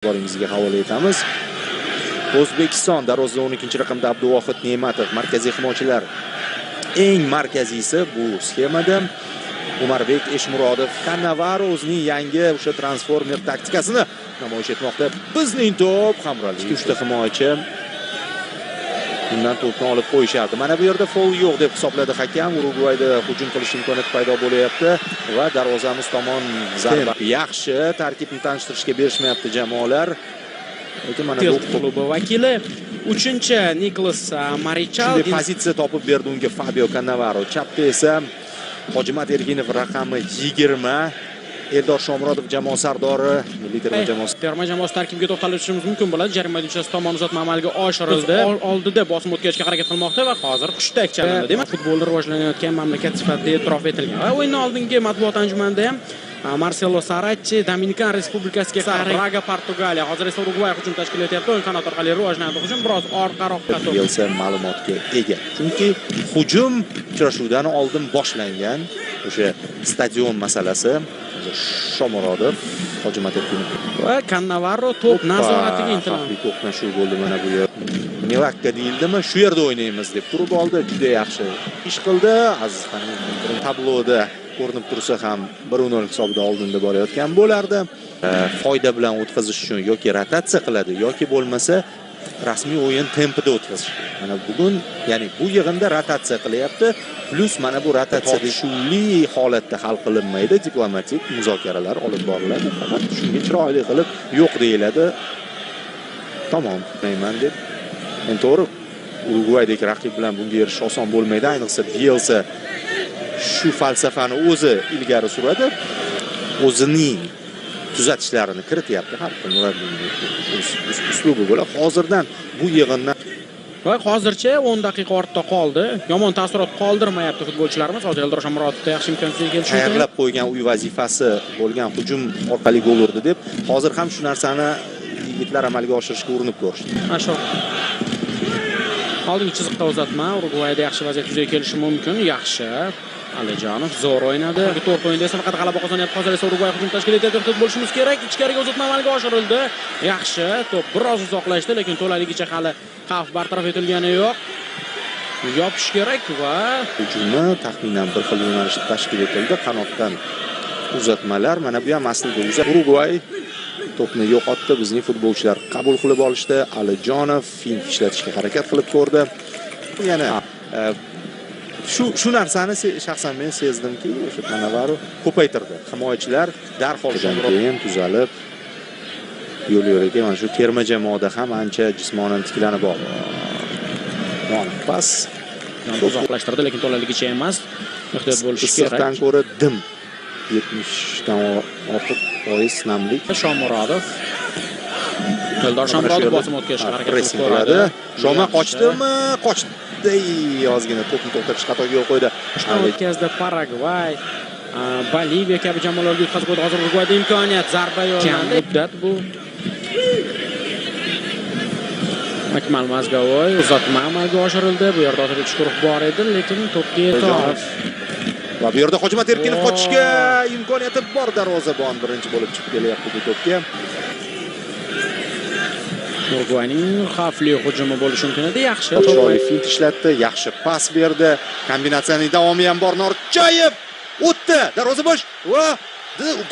Boringizga havola etamiz. O'zbekiston darvozada 12-raqamda Abduvohid Ne'matov, markaziy himoyachilar eng markaziysi bu sxemada. Umarbek Eshmurodov, Cannavaro o'zining yangi o'sha transformer taktikasini namoyish etmoqda. Bizning to'p Hamrali 3ta himoyachi bundan to'pni olib qo'yishardi. Mana bu yerda foul yo'q deb hisobladi hakam. Urugvayda hujum qilish imkoniyati paydo bo'lyapti va darvozamiz tomon zarba. Yaxshi tarkibni tanishtirishga berishmayapti jamoalar. Lekin mana bu klubi vakili 3-chi Niklas Marichal pozitsiya topib berdi unga Fabio Cannavaro. Chapda esa Hojimat Erkinov raqami 20. Eldor Shomurodov jamoa sardori, milliy terma jamoasi. Terma jamoasi tarkibiga to'xtalishimiz mumkin bo'ladi. Jarima maydonchasi tomon uzatma amalga oshirildi. Oldida bosim o'tkazishga harakat qilmoqda va hozir hushtak chalindi. Demak, futbolda rivojlanayotgan mamlakat sifatida e'tirof etilgan. Va o'yinning oldingi matbuot anjumanida ham Marcelo Saracchi Dominikan Respublikasiga Braga, Portugaliya, hozir esa Urugvay hujum tashkil etyapti. O'yin qanot orqali rivojlanadi. Hujum biroz orqaroqqa kelsa ma'lumotga ega. Chunki hujum uchrashuvdan oldin boshlangan o'sha stadion masalasi. Shomurodov, Hojimat Erkinov va Cannavaro to'p nazoratiga intiladi. To'qnashuv bo'ldi mana bu yer. Nevakka deyildimi? Shu yerda o'ynaymiz deb turib oldi. Juda yaxshi ish qildi. Aziz tabloda ko'rinib tursa ham 1-0 hisobida oldinda borayotgan bo'lardi. Foyda bilan o'tkazish uchun yoki rotatsiya qiladi yoki bo'lmasa rasmiy o'yin tempida o'tkazish. Mana bugun, ya'ni bu yig'inda rotatsiya qilyapti. Plus mana bu rotatsiya shunli holatda hal qilinmaydi, diplomatik muzokaralar olib boriladi. Faqat shunga chiroyli qilib yo'q deyiladi. Tamom, deyman deb. Endi to'g'ri, Urugvaydagi raqib bilan bunga erishish oson bo'lmaydi, ayniqsa Bielsa shu falsafani o'zi ilgari suradi. O'zining tuzatishlarini kirityapti. Har bir murabbiyning uslubi bo'ladi. Hozirdan bu yig'indan va hozircha 10 daqiqa ortda qoldi. Yomon taassurot qoldirmayapti futbolchilarimiz. Hozir Eldor Shomurodovda yaxshi imkoniyatga kelishi mumkin. Tayyorlab qo'ygan uy vazifasi bo'lgan hujum orqali gol urdi deb hozir ham shu narsani yigitlar amalga oshirishga urinib ko'rishdi. Mana shu oldingi chiziqda uzatma. Urugvayda yaxshi vaziyat yuzaga kelishi mumkin. Yaxshi. Alijonov zo'r o'ynadi. To'rt o'yinda esa faqat g'alaba qozonyapti. Hozir esa Urugvay hujum tashkil etayotgan bo'lishimiz kerak. Ichkariga uzatma amalga oshirildi. Yaxshi. To'p biroz uzoqlashdi, lekin to'laligicha hali xavf bartaraf etilgani yo'q. Yopish kerak va hujumni taxminan bir xil yo'nalishda tashkil etildi. Qanotdan uzatmalar. Mana bu ham aslida Urugvay to'pni yo'qotdi. Bizning futbolchilar qabul qilib olishdi. Alijonov fint ishlatishga harakat qilib ko'rdi. Yana shu narsani shaxsan men sezdimki, o'sha Cannavaro ko'paytirdi. Himoyachilar darhol keyin tuzalib yo'l-yo'lakay mana shu terma jamoada ham ancha jismonan tiklanib oldi. Pas uzoqlashtirdi, lekin to'laligicha emas. Ehtiyot bo'lish kerak. Sirtdan ko'ra dim 70 dan ortiq foiz namlik. Shomurodov Eldor Shomurodov bosim o'tkazishga harakat qildi. Shoma qochdimi? Qochdi. Ozgina to'pni to'xtatish xatoga yo'l qo'ydi. O'tkazdi Paragvay, Boliviya kabi jamoalarga yutqazib qo'ydi. Hozir Urugvayda imkoniyat, zarba yo'llandi. Muddat bu. Akmal Mazgavoy uzatma amalga oshirildi. Bu yerda Otabek Shukurov bor edi, lekin to'pga yetolmadi. Va bu yerda Hojimat Erkinov qochishga imkoniyati bor. Darvozabon birinchi bo'lib chiqib kelyapti bu to'pga. Urugvayning xavfli hujumi bo'lishi mumkin edi. Yaxshi fint ishlatdi, yaxshi pas berdi. Kombinatsiyaning davomi ham bor. Norchayev o'tdi. Darvoza bo'sh. Va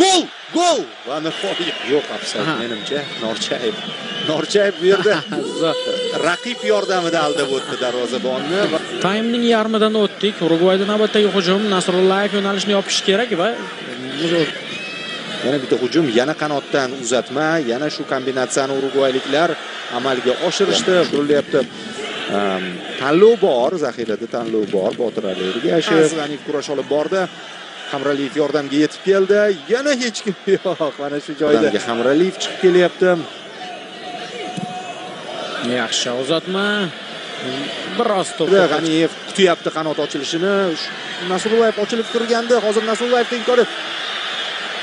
gol! Gol! Va nihoyat yo'q afsof menimcha Norchayev bu yerda raqib yordamida aldab o'tdi darvozabonni. Taymning yarmidan o'tdik. Urugvayda navbatdagi hujum Nasrullayev yo'nalishni yopish kerak va yana bitta hujum, yana qanotdan uzatma, yana shu kombinatsiyani urugvayliklar amalga oshirishdi. Urilyapti. Tanlov bor, zaxirada tanlov bor. Botir Aliyev Yashev kurash olib bordi. Hamraliyev yordamga yetib keldi. Yana hech kim yo'q. Mana shu joyda Hamraliyev chiqib kelyapti. Yaxshi uzatma. Biroz to'p. G'aniyev kutyapti qanot ochilishini. Nasrullayev ochilib turgandi. Hozir Nasrullayevga imkoniyat.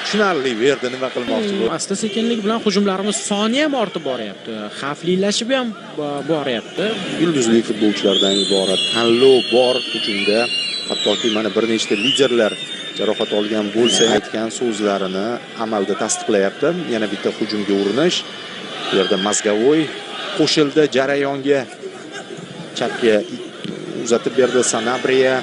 Tushunarli berdi, nima qilmoqchi bu. Asta-sekinlik bilan hujumlarimiz soni ham ortib boryapti. Xavflilashib ham boryapti. Yulduzli futbolchilardan iborat tanlov bor hujumda. Hattoki mana bir nechta liderlar jarohat olgan bo'lsa aytgan so'zlarini amalda tasdiqlayapti. Yana bitta hujumga urinish. Bu yerda Mazgavoy qo'shildi jarayonga. Chapga uzatib berdi Sanabriya.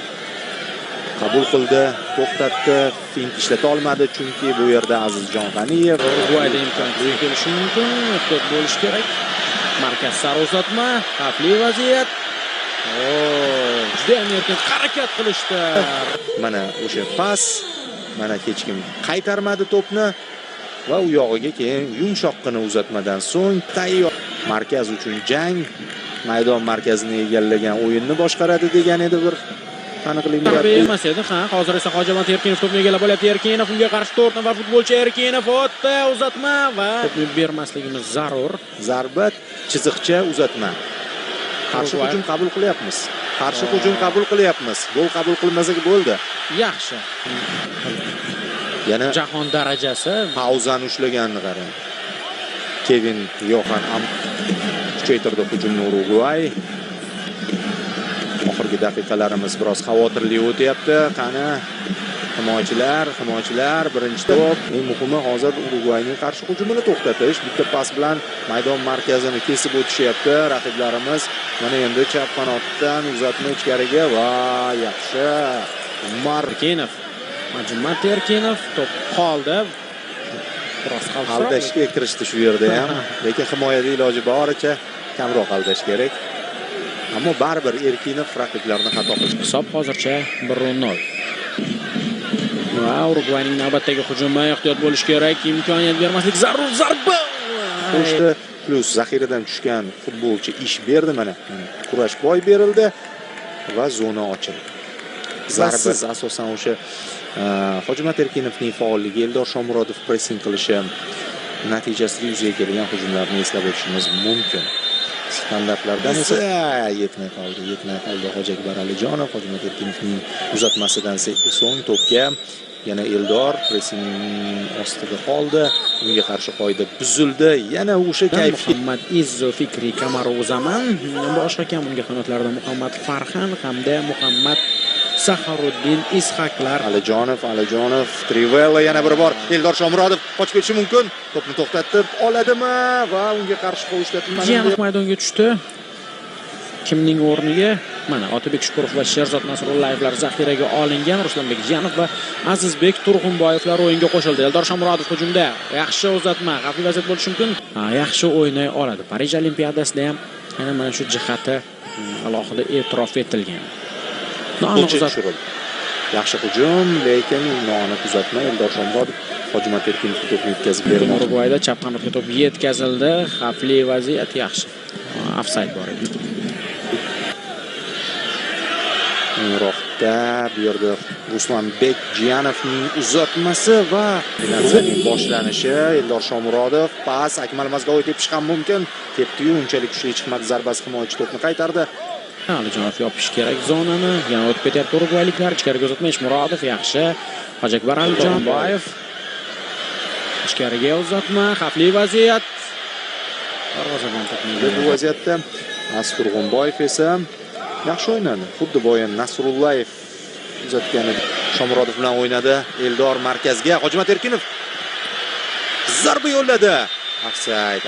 Qabul qildi, to'xtatdi, fint ishlata olmadi chunki bu yerda Azizjon G'aniyev. Urugvayda imkon kelishi mumkin, ehtiyot bo'lish kerak. Markaz sari uzatma, xavfli vaziyat. Juda ham erkin harakat qilishdi. Mana o'sha pas, mana hech kim qaytarmadi to'pni va u yog'iga keyin yumshoqqina uzatmadan so'ng tayyor markaz uchun jang, maydon markazini egallagan o'yinni boshqaradi degan edi bir aniqlik bor emas edi. Hozir esa Hojimat Erkinov to'pni egallab olyapti. Erkinov unga qarshi 4 nafar futbolchi. Erkinov o'tdi, uzatma va to'pni bermasligimiz zarur. Zarba, chiziqcha uzatma. Qarshi hujum qabul qilyapmiz. Qarshi hujum qabul qilyapmiz. Gol qabul qilmasak bo'ldi. Yaxshi. Yana jahon darajasi pauzani ushlaganini qarang. Kevin Yohan kuchaytirdi hujumni Urugvay. Oxirgi daqiqalarimiz biroz xavotirli o'tyapti. Qani himoyachilar birinchi to'p. Eng muhimi hozir Urugvayning qarshi hujumini to'xtatish. Bitta pas bilan maydon markazini kesib o'tishyapti raqiblarimiz. Mana endi chap qanotdan uzatma ichkariga va yaxshi. Markinov, Hojimat Erkinov to'p qoldi. Biroz aldashga kirishdi shu yerda ham. Lekin himoyada iloji boricha kamroq aldash kerak. Ammo baribir Erkinov raqiblarni xato qilish. Hisob hozircha 1-0. Va Urugvayning navbatdagi hujumi ehtiyot bo'lish kerak, imkoniyat bermaslik zarur. Zarba! Qo'shdi plus zaxiradan tushgan futbolchi ish berdi mana. Kurash boy berildi va zona ochildi. Zarba asosan o'sha Hojimat Erkinovning faolligi, Eldor Shomurodov pressing qilishi natijasida yuzaga kelgan hujumlarni eslab o'tishimiz mumkin. Standartlardan esa yetmay qoldi Hojiakbar Alijonov. Hojimat Erkinovning uzatmasidan so'ng to'pga yana Eldor pressing ostida qoldi. Unga qarshi qoida buzildi. Yana o'sha kayfiyat Muhammad Izzo Fikri Kamaro'zaman, boshqa kam unga qanotlarda Muhammad Farhan hamda Muhammad Saharuddin Ishaqlar. Alijonov, Trivella yana bir bor. Eldor Shomurodov qochib ketishi mumkin. To'pni to'xtatib oladimi va unga qarshi qo'yishdatilmadi. Jiyanov maydonga tushdi. Kimning o'rniga? Mana Otabek Shukurov va Sherzod Nasrullayevlar zaxiraga olingan. Ruslanbek Jiyanov va Azizbek Turg'unboyevlar o'yinga qo'shildi. Eldor Shomurodov hujumda. Yaxshi uzatma, xavfli vaziyat bo'lishi mumkin. Yaxshi o'ynay oladi. Parij Olimpiadasida ham mana shu jihati alohida e'tirof etilgan. Yaxshi hujum, lekin noaniq uzatma. Eldor Shomurodov Hojimat Erkinov to'pni yetkazib berdi. Urugvayda chap qanotga to'p yetkazildi. Xavfli vaziyat yaxshi. Ofsayd bor edi. Roqda bu yerda Ruslanbek Jiyanovning uzatmasi va penaltining boshlanishi. Eldor Shomurodov pas, Akmal Mazgavoy tepish ham mumkin. Tepdi-yu, unchalik kuchli chiqmadi. Zarbasi himoyachi to'pni qaytardi. Alijonov yopish kerak zonani. Yana o'tib ketyapti urugvayliklar. Ichkariga uzatma Eshmurodov yaxshi. Hojiakbar Alijonboyev ichkariga uzatma, xavfli vaziyat. Darvozabon to'pni bu vaziyatda Turg'unboyev esa yaxshi o'ynadi. Xuddi boyan Nasrullayev uzatgani Shomurodov bilan o'ynadi. Eldor markazga Hojimat Erkinov zarba yo'lladi. Ofsayd.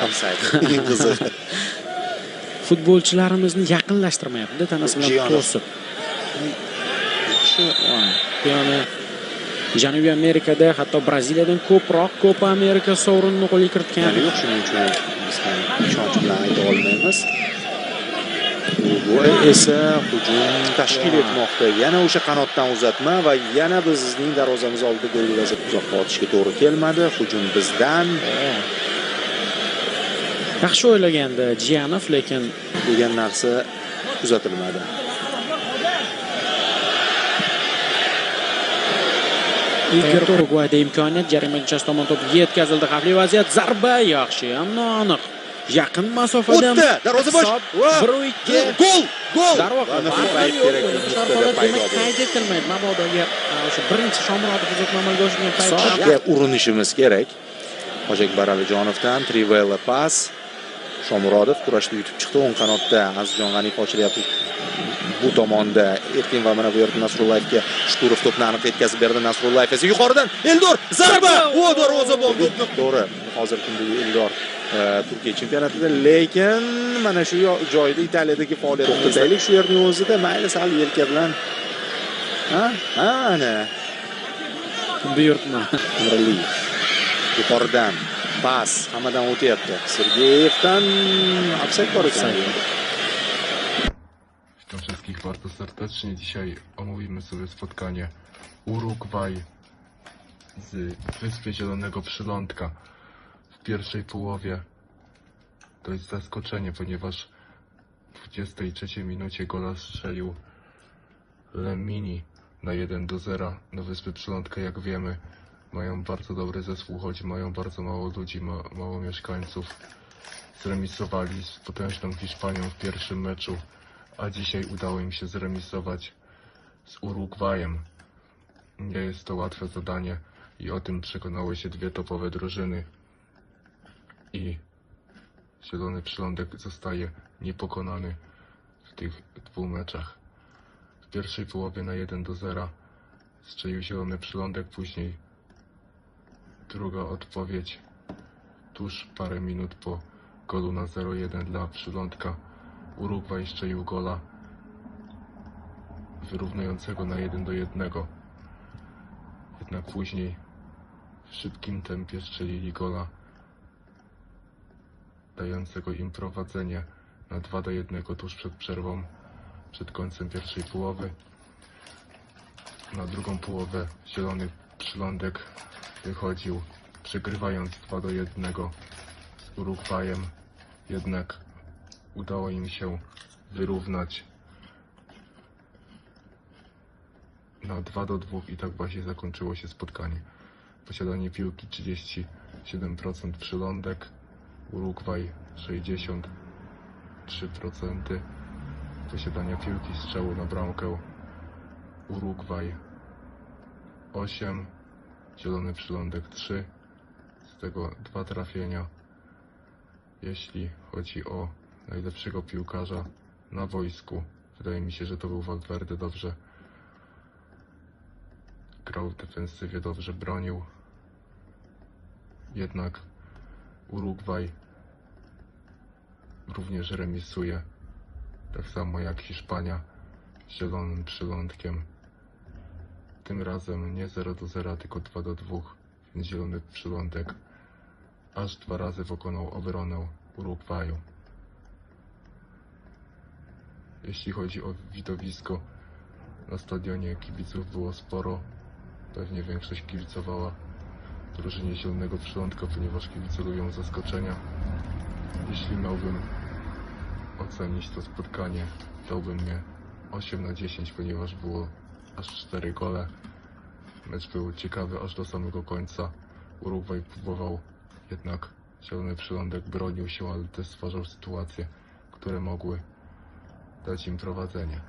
Futbolchilarimizni yaqinlashtirmayapti, tanasi bilan to'sib. Yani Janubiy Amerikada, hatto Braziliyadan ko'proq Copa Amerika sovrinini qo'lga kiritgan. Yo'q, shuning uchun biz ham ishonch bilan ayta olmaymiz. Bu esa hujum tashkil etmoqda. Yana o'sha qanotdan uzatma va yana bizning darvozamiz oldida gol yozib uzoqqa otishga to'g'ri kelmadi. Hujum bizdan. Yaxshi o'ylagandi Jiyanov, lekin degan narsa kuzatilmadi. Urugvayda imkoniyat, jarima chast tomon to'p yetkazildi. Xavfli vaziyat, zarba yaxshi, ham noaniq. Yaqin masofadan o'tdi, darvoza bosh. 1-2 gol. Darvoza qayd etilmaydi. Mabodoga o'sha birinchi Shomurodov uzatma amalga oshirgan paytda urinishimiz kerak. Hojiakbar Alijonovdan Trivella pas. Shomurodov kurashni yutib chiqdi. O'ng qanotda Azizjon G'aniyev ochilyapti. Bu tomonda Erkin va mana bu yerda Nasrullayevga Shukurov to'pni aniq yetkazib berdi. Nasrullayev esa yuqoridan Eldor zarba. Darvozabon to'pni to'g'ri. Hozir kundagi Eldor Turkiya chempionatida, lekin mana shu joyda Italiyadagi faoliyat to'xtataylik shu yerning o'zida mayli sal yelka bilan ana buyurtma. Miraliyev yuqoridan pas hammadan o'tyapti. Sergeyevdan ofsayd bor ekan. Witam wszystkich bardzo serdecznie. Dzisiaj omówimy sobie spotkanie Urugwaj z Wyspy Zielonego Przylądka. W pierwszej połowie to jest zaskoczenie, ponieważ w 23 minucie gola strzelił Lemini na 1-0 na Wyspy Przylądka. Jak wiemy, mają bardzo dobry zespół, choć mają bardzo mało ludzi, mało mieszkańców. Zremisowali z potężną Hiszpanią w pierwszym meczu, a dzisiaj udało im się zremisować z Urugwajem. Nie jest to łatwe zadanie i o tym przekonały się dwie topowe drużyny. I Zielony Przylądek zostaje niepokonany w tych dwóch meczach. W pierwszej połowie na 1-0 strzelił Zielony Przylądek, później druga odpowiedź tuż parę minut po golu na 0-1 dla Przylądka. Urugwaj strzelił gola wyrównującego na 1-1. Jednak później w szybkim tempie strzelili gola dającego im prowadzenie na 2-1 tuż przed przerwą, przed końcem pierwszej połowy. Na drugą połowę Zielony Przylądek wychodził przegrywając 2-1 z Urugwajem, jednak udało im się wyrównać na 2-2 i tak właśnie zakończyło się spotkanie. Posiadanie piłki 37% Przylądek, Urugwaj 63%. Posiadania piłki, strzału na bramkę Urugwaj 8, Zielony Przylądek 3, z tego 2 trafienia. Jeśli chodzi o najlepszego piłkarza na boisku, wydaje mi się, że to był Valverde. Dobrze grał w defensywie, dobrze bronił. Jednak Urugwaj również remisuje, tak samo jak Hiszpania z Zielonym Przylądkiem. Tym razem nie 0-0, tylko 2-2, więc Zielony Przylądek aż 2 razy pokonał obronę Urugwaju. Jeśli chodzi o widowisko, na stadionie kibiców było sporo. Pewnie większość kibicowała drużynie Zielonego Przylądka, ponieważ kibice lubią zaskoczenia. Jeśli miałbym ocenić to spotkanie, dałbym je 8/10, ponieważ było aż 4 gole. Mecz był ciekawy aż do samego końca. Urugwaj próbował, jednak Zielony Przylądek bronił się, ale też stwarzał sytuacje, które mogły dać im prowadzenie.